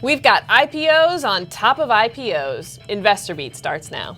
We've got IPOs on top of IPOs. Investor Beat starts now.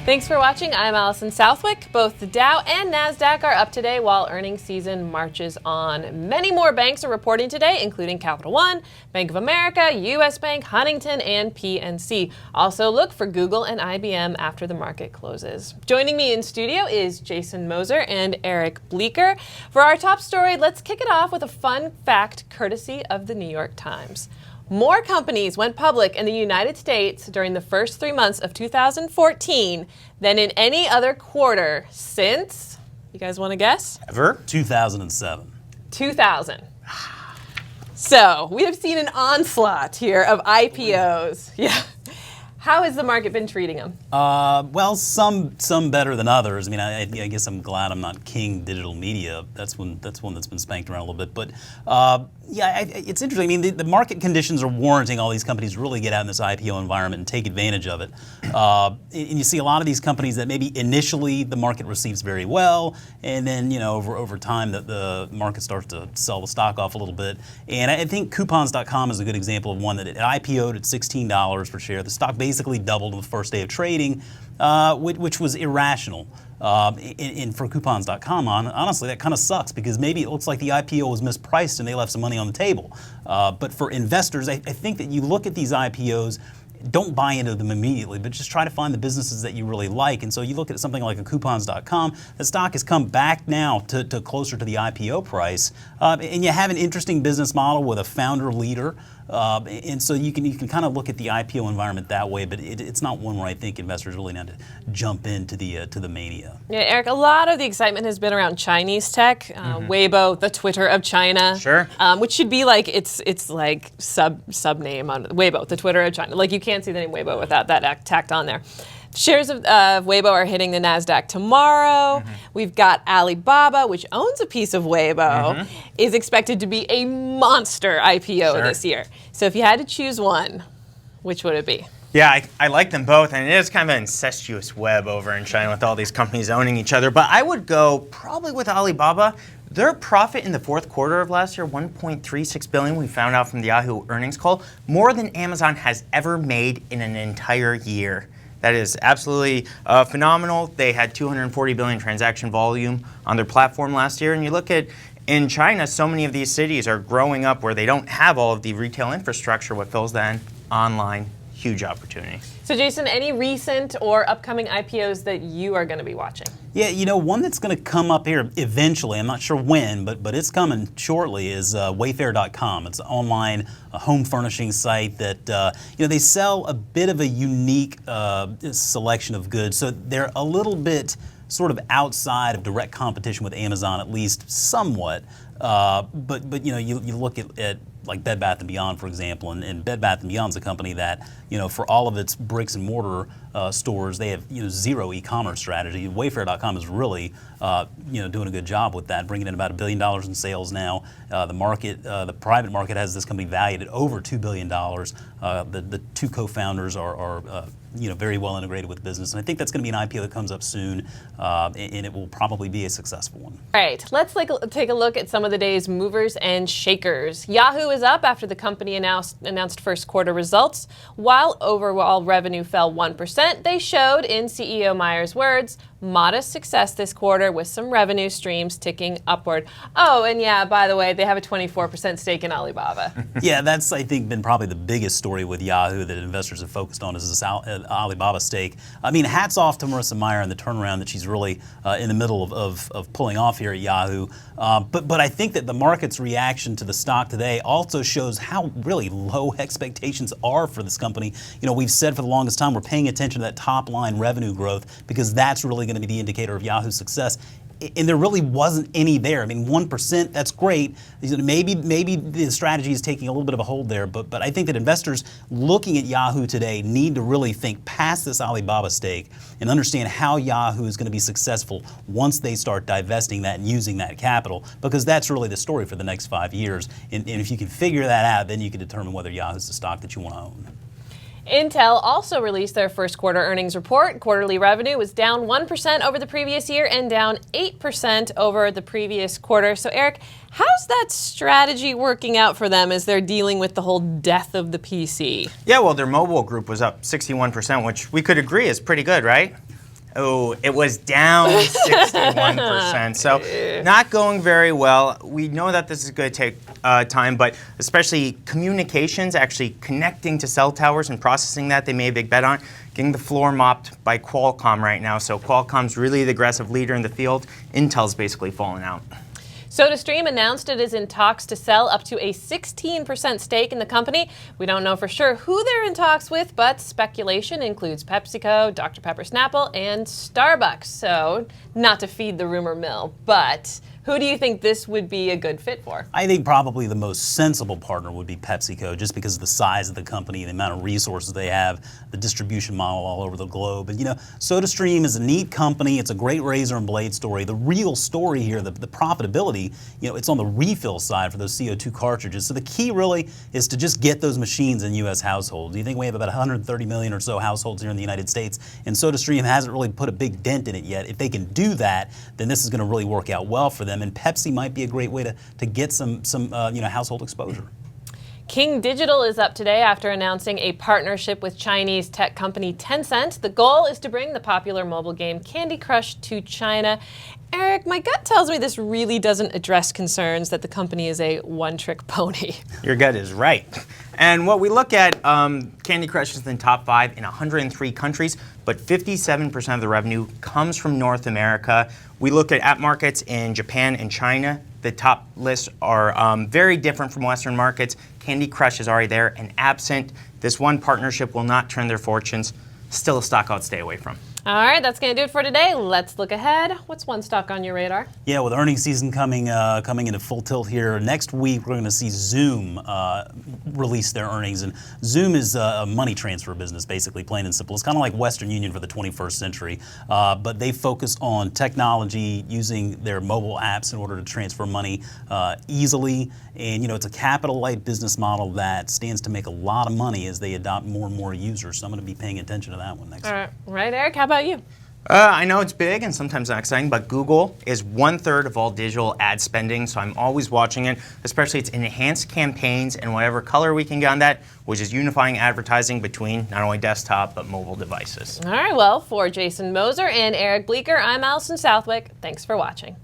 Thanks for watching. I'm Allison Southwick. Both the Dow and NASDAQ are up today while earnings season marches on. Many more banks are reporting today, including Capital One, Bank of America, U.S. Bank, Huntington, and PNC. Also look for Google and IBM after the market closes. Joining me in studio is Jason Moser and Eric Bleeker. For our top story, let's kick it off with a fun fact courtesy of the New York Times. More companies went public in the United States during the first 3 months of 2014 than in any other quarter since, you guys want to guess? Ever? 2007. 2000. So we have seen an onslaught here of IPOs. Yeah. How has the market been treating them? Well, some better than others. I mean, I guess I'm glad I'm not king digital media. That's one that's been spanked around a little bit. But yeah, it's interesting. I mean, the market conditions are warranting all these companies to really get out in this IPO environment and take advantage of it. And you see a lot of these companies that maybe initially the market receives very well, and then over time the market starts to sell the stock off a little bit. And I think coupons.com is a good example of one that it IPO'd at $16 per share. The stock basically doubled on the first day of trading, which was irrational. And for coupons.com, honestly, that kind of sucks because maybe it looks like the IPO was mispriced and they left some money on the table. But for investors, I think that you look at these IPOs, don't buy into them immediately, but just try to find the businesses that you really like. And so you look at something like a coupons.com, the stock has come back now to closer to the IPO price. And you have an interesting business model with a founder leader. And so you can kind of look at the IPO environment that way, but it's not one where I think investors really need to jump into the mania. Yeah, Eric, a lot of the excitement has been around Chinese tech, Weibo, the Twitter of China, sure, which should be like its like sub name on Weibo, the Twitter of China. Like you can't see the name Weibo without that tacked on there. Shares of Weibo are hitting the NASDAQ tomorrow. We've got Alibaba, which owns a piece of Weibo, is expected to be a monster IPO this year. So if you had to choose one, which would it be? Yeah, I like them both, and it is kind of an incestuous web over in China with all these companies owning each other. But I would go probably with Alibaba. Their profit in the fourth quarter of last year, $1.36 billion, we found out from the Yahoo earnings call, more than Amazon has ever made in an entire year. That is absolutely phenomenal. They had 240 billion transaction volume on their platform last year. And you look at in China, so many of these cities are growing up where they don't have all of the retail infrastructure. What fills that in? Online, huge opportunity. So Jason, any recent or upcoming IPOs that you are going to be watching? Yeah, one that's going to come up here eventually, I'm not sure when, but it's coming shortly, is Wayfair.com. It's an online home furnishing site that, they sell a bit of a unique selection of goods. So they're a little bit sort of outside of direct competition with Amazon, at least somewhat. But you look at like Bed Bath & Beyond, for example, and Bed Bath & Beyond's a company that, for all of its bricks and mortar stores, they have, zero e-commerce strategy. Wayfair.com is really, doing a good job with that, bringing in about $1 billion in sales now. The private market has this company valued at over $2 billion. The two co-founders are very well integrated with business, and I think that's going to be an IPO that comes up soon, and it will probably be a successful one. All right, let's take a look at some of the day's movers and shakers. Yahoo is up after the company announced first quarter results. While overall revenue fell 1%, they showed, in CEO Meyer's words, modest success this quarter with some revenue streams ticking upward. Oh, and yeah, by the way, they have a 24% stake in Alibaba. Yeah, that's, I think, been probably the biggest story with Yahoo that investors have focused on is this Alibaba stake. I mean, hats off to Marissa Mayer and the turnaround that she's really in the middle of pulling off here at Yahoo. But I think that the market's reaction to the stock today also shows how really low expectations are for this company. We've said for the longest time we're paying attention to that top line revenue growth because that's really going to be the indicator of Yahoo's success. And there really wasn't any there. I mean, 1%, that's great. Maybe the strategy is taking a little bit of a hold there, but I think that investors looking at Yahoo today need to really think past this Alibaba stake and understand how Yahoo is going to be successful once they start divesting that and using that capital, because that's really the story for the next 5 years. And if you can figure that out, then you can determine whether Yahoo is the stock that you want to own. Intel also released their first quarter earnings report. Quarterly revenue was down 1% over the previous year and down 8% over the previous quarter. So, Eric, how's that strategy working out for them as they're dealing with the whole death of the PC? Yeah, well, their mobile group was up 61%, which we could agree is pretty good, right? Oh, it was down 61%. So not going very well. We know that this is going to take time, but especially communications, actually connecting to cell towers and processing that, they made a big bet on, getting the floor mopped by Qualcomm right now. So Qualcomm's really the aggressive leader in the field. Intel's basically fallen out. SodaStream announced it is in talks to sell up to a 16% stake in the company. We don't know for sure who they're in talks with, but speculation includes PepsiCo, Dr. Pepper Snapple, and Starbucks. So, not to feed the rumor mill, but who do you think this would be a good fit for? I think probably the most sensible partner would be PepsiCo, just because of the size of the company, the amount of resources they have, the distribution model all over the globe. And SodaStream is a neat company. It's a great razor and blade story. The real story here, the profitability, it's on the refill side for those CO2 cartridges. So the key really is to just get those machines in U.S. households. You think we have about 130 million or so households here in the United States, and SodaStream hasn't really put a big dent in it yet. If they can do that, then this is going to really work out well for them. And Pepsi might be a great way to get some household exposure. King Digital is up today after announcing a partnership with Chinese tech company Tencent. The goal is to bring the popular mobile game Candy Crush to China. Eric, my gut tells me this really doesn't address concerns that the company is a one-trick pony. Your gut is right. And what we look at, Candy Crush is in top 5 in 103 countries, but 57% of the revenue comes from North America. We look at app markets in Japan and China. The top lists are very different from Western markets. Candy Crush is already there, and absent this one partnership will not turn their fortunes. Still a stock I'd stay away from. All right, that's going to do it for today. Let's look ahead. What's one stock on your radar? Yeah, with earnings season coming into full tilt here, next week we're going to see Xoom release their earnings. And Xoom is a money transfer business, basically, plain and simple. It's kind of like Western Union for the 21st century, but they focus on technology, using their mobile apps in order to transfer money easily. And it's a capital-light business model that stands to make a lot of money as they adopt more and more users. So I'm going to be paying attention to that one next week. Right, Eric, how about you? I know it's big and sometimes not exciting, but Google is 1/3 of all digital ad spending, so I'm always watching it, especially its enhanced campaigns and whatever color we can get on that, which is unifying advertising between not only desktop but mobile devices. All right, well, for Jason Moser and Eric Bleeker, I'm Allison Southwick. Thanks for watching.